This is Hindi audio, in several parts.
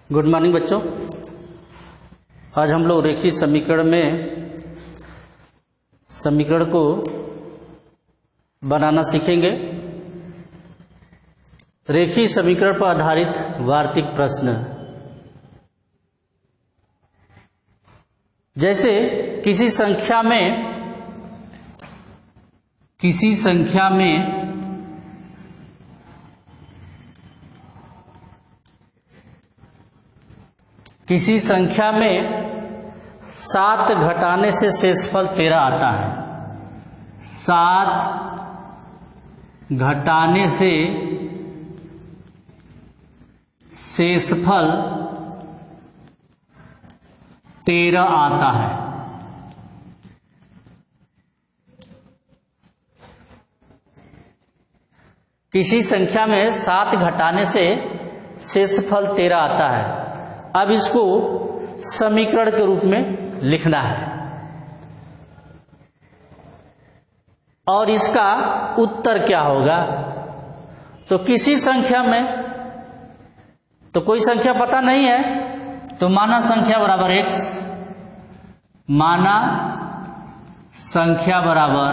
गुड मॉर्निंग बच्चों। आज हम लोग रेखीय समीकरण में समीकरण को बनाना सीखेंगे। रेखीय समीकरण पर आधारित वार्तिक प्रश्न। जैसे किसी संख्या में 7 घटाने से शेषफल 13 आता है। 7 घटाने से शेषफल 13 आता है। किसी संख्या में 7 घटाने से शेषफल 13 आता है। अब इसको समीकरण के रूप में लिखना है और इसका उत्तर क्या होगा। तो किसी संख्या में तो कोई संख्या पता नहीं है, तो माना संख्या बराबर x, माना संख्या बराबर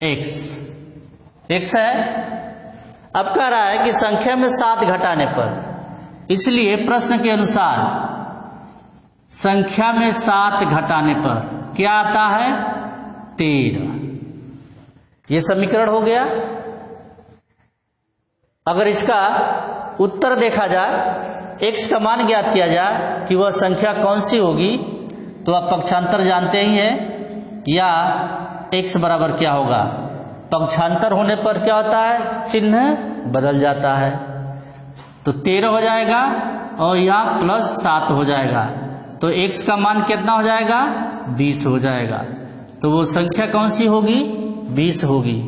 x है। अब कह रहा है कि संख्या में 7 घटाने पर, इसलिए प्रश्न के अनुसार संख्या में 7 घटाने पर क्या आता है? 13। यह समीकरण हो गया। अगर इसका उत्तर देखा जाए, x का मान ज्ञात किया जाए कि वह संख्या कौन सी होगी, तो आप पक्षांतर जानते ही हैं, या x बराबर क्या होगा। पक्षांतर होने पर क्या होता है? चिन्ह बदल जाता है। तो 13 हो जाएगा और यहाँ +7 हो जाएगा, तो x का मान कितना हो जाएगा? 20 हो जाएगा। तो वो संख्या कौन सी होगी? 20 होगी।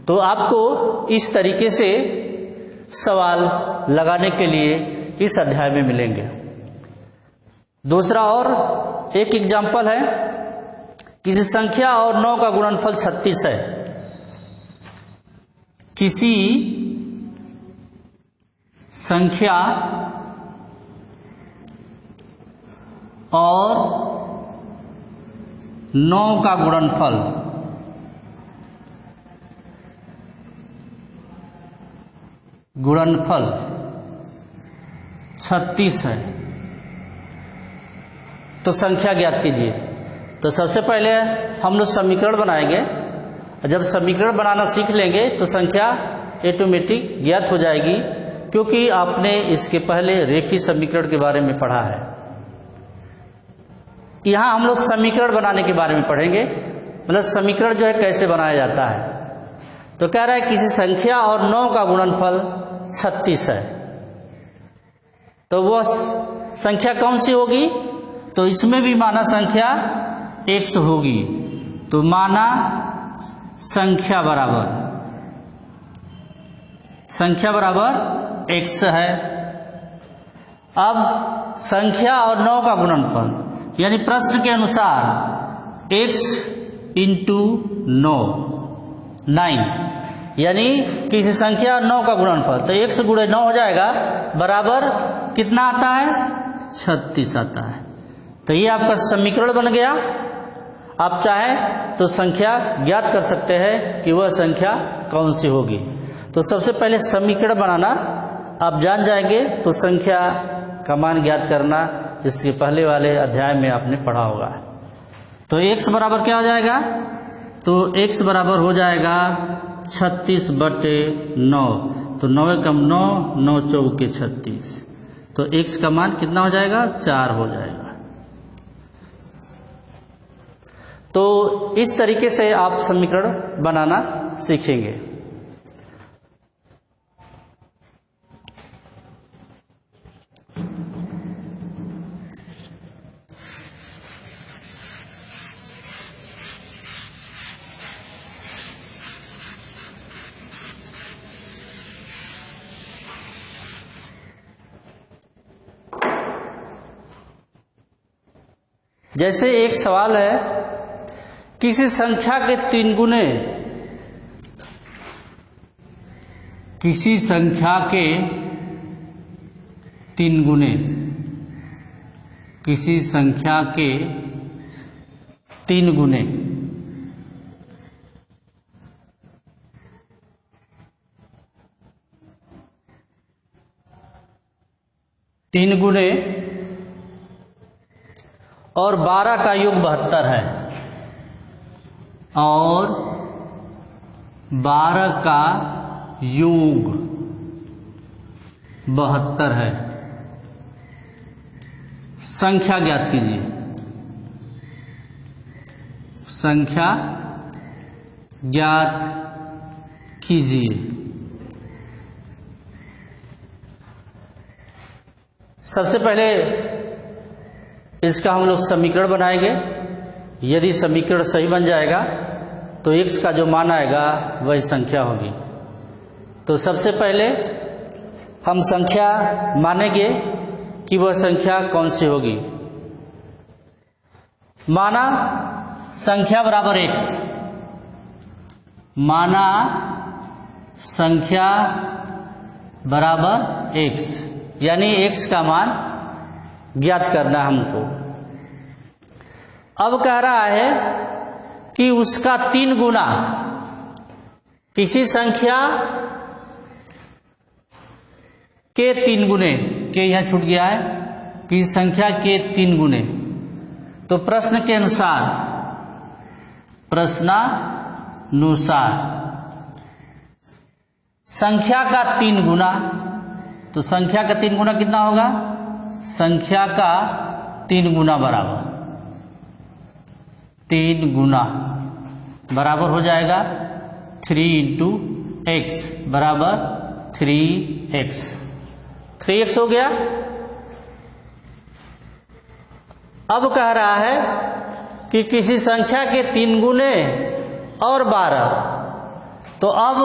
तो आपको इस तरीके से सवाल लगाने के लिए इस अध्याय में मिलेंगे। दूसरा और एक एग्जाम्पल है, किसी संख्या और 9 का गुणनफल 36 है। किसी संख्या और 9 का गुणनफल गुणनफल 36 है। तो संख्या ज्ञात कीजिए। तो सबसे पहले हम लोग समीकरण बनाएंगे। जब समीकरण बनाना सीख लेंगे तो संख्या ऑटोमेटिक ज्ञात हो जाएगी, क्योंकि आपने इसके पहले रेखीय समीकरण के बारे में पढ़ा है। यहां हम लोग समीकरण बनाने के बारे में पढ़ेंगे, मतलब समीकरण जो है कैसे बनाया जाता है। तो कह रहा है किसी संख्या और 9 का गुणनफल 36 है, तो वह संख्या कौन सी होगी? तो इसमें भी माना संख्या x होगी। तो माना संख्या बराबर x है। अब संख्या और 9 का गुणनफल, यानी प्रश्न के अनुसार x इंटू 9, यानी किसी संख्या और 9 का गुणनफल, तो x गुणे 9 हो जाएगा, बराबर कितना आता है? 36 आता है। तो ये आपका समीकरण बन गया। आप चाहे तो संख्या ज्ञात कर सकते हैं कि वह संख्या कौन सी होगी। तो सबसे पहले समीकरण बनाना आप जान जाएंगे, तो संख्या का मान ज्ञात करना इसके पहले वाले अध्याय में आपने पढ़ा होगा। तो x बराबर क्या हो जाएगा? तो x बराबर हो जाएगा 36/9। तो 9 कम 9, 9 चौके 36। तो x का मान कितना हो जाएगा? 4 हो जाएगा। तो इस तरीके से आप समीकरण बनाना सीखेंगे। जैसे एक सवाल है, किसी संख्या के 3 गुने किसी संख्या के 3 गुने, किसी संख्या के 3 गुने, और 12 का योग 72 है, और 12 का योग 72 है। संख्या ज्ञात कीजिए। संख्या ज्ञात कीजिए। सबसे पहले इसका हम लोग समीकरण बनाएंगे। यदि समीकरण सही बन जाएगा तो x का जो मान आएगा वही संख्या होगी। तो सबसे पहले हम संख्या मानेंगे कि वह संख्या कौन सी होगी। माना संख्या बराबर x, माना संख्या बराबर x, यानी x का मान ज्ञात करना हमको। अब कह रहा है कि उसका 3 गुना, किसी संख्या के 3 गुने, के यहां छूट गया है, किसी संख्या के 3 गुने। तो प्रश्नानुसार संख्या का 3 गुना, तो संख्या का 3 गुना कितना होगा? संख्या का 3 गुना बराबर 3 गुना बराबर हो जाएगा 3 इंटू एक्स बराबर 3x। 3x हो गया। अब कह रहा है कि किसी संख्या के 3 गुने और 12, तो अब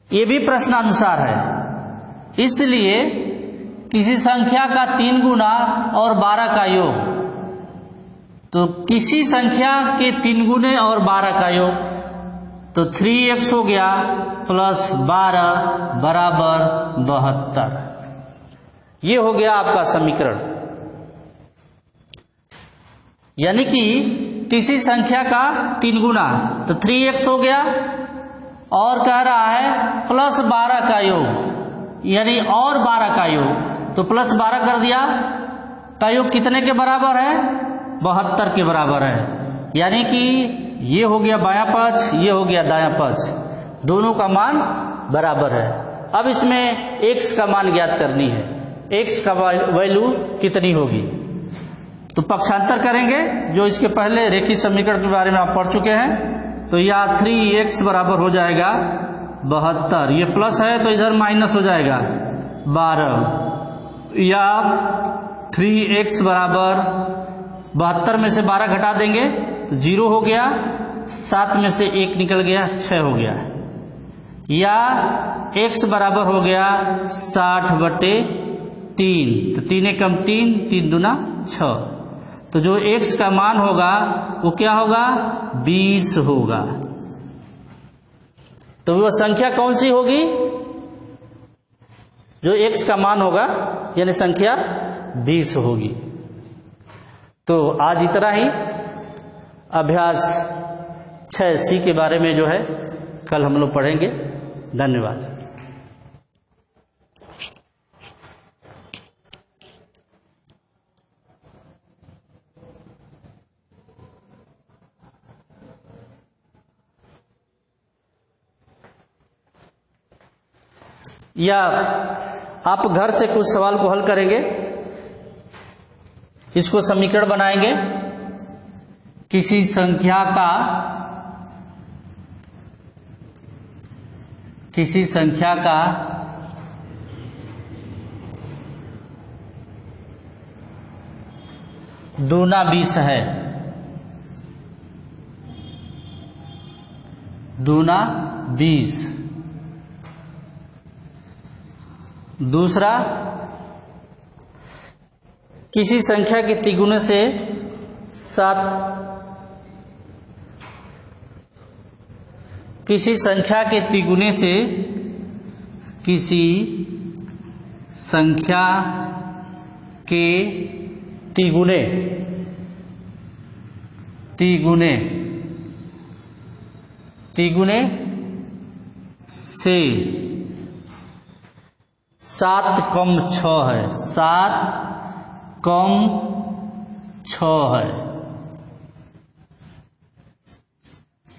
ये भी प्रश्नानुसार है, इसलिए किसी संख्या का 3 गुना और 12 का योग, तो किसी संख्या के 3 गुने और 12 का योग, तो 3x हो गया प्लस 12 बराबर 72। ये हो गया आपका समीकरण। यानी कि किसी संख्या का 3 गुना, तो 3x हो गया, और कह रहा है प्लस 12 का योग, यानी और 12 का योग, तो प्लस 12 कर दिया, का योग कितने के बराबर है? 72 के बराबर है। यानी कि ये हो गया बायां पक्ष, ये हो गया दायां पक्ष, दोनों का मान बराबर है। अब इसमें x का मान ज्ञात करनी है। x का वैल्यू कितनी होगी? तो पक्षांतर करेंगे, जो इसके पहले रेखीय समीकरण के बारे में आप पढ़ चुके हैं। तो या 3x बराबर हो जाएगा 72, ये प्लस है तो इधर माइनस हो जाएगा 12, या 3x बराबर 72 में से 12 घटा देंगे तो 0 हो गया, 7 में से 1 निकल गया, 6 हो गया, या x बराबर हो गया 60/3, तो 3 कम 3, 3 दूना 6, तो जो x का मान होगा वो क्या होगा? 20 होगा। तो वह संख्या कौन सी होगी? जो x का मान होगा, यानी संख्या 20 होगी। तो आज इतना ही। अभ्यास 6C के बारे में जो है कल हम लोग पढ़ेंगे। धन्यवाद। या आप घर से कुछ सवाल को हल करेंगे, इसको समीकरण बनाएंगे। किसी संख्या का दूना 20 है, दूना 20। दूसरा, किसी संख्या के तिगुने से 7, किसी संख्या के तिगुने से किसी संख्या के तिगुने से 7 कम 6 है, 7 कम 6 है।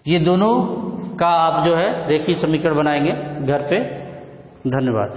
ये दोनों का आप जो है रेखीय समीकरण बनाएंगे घर पे। धन्यवाद।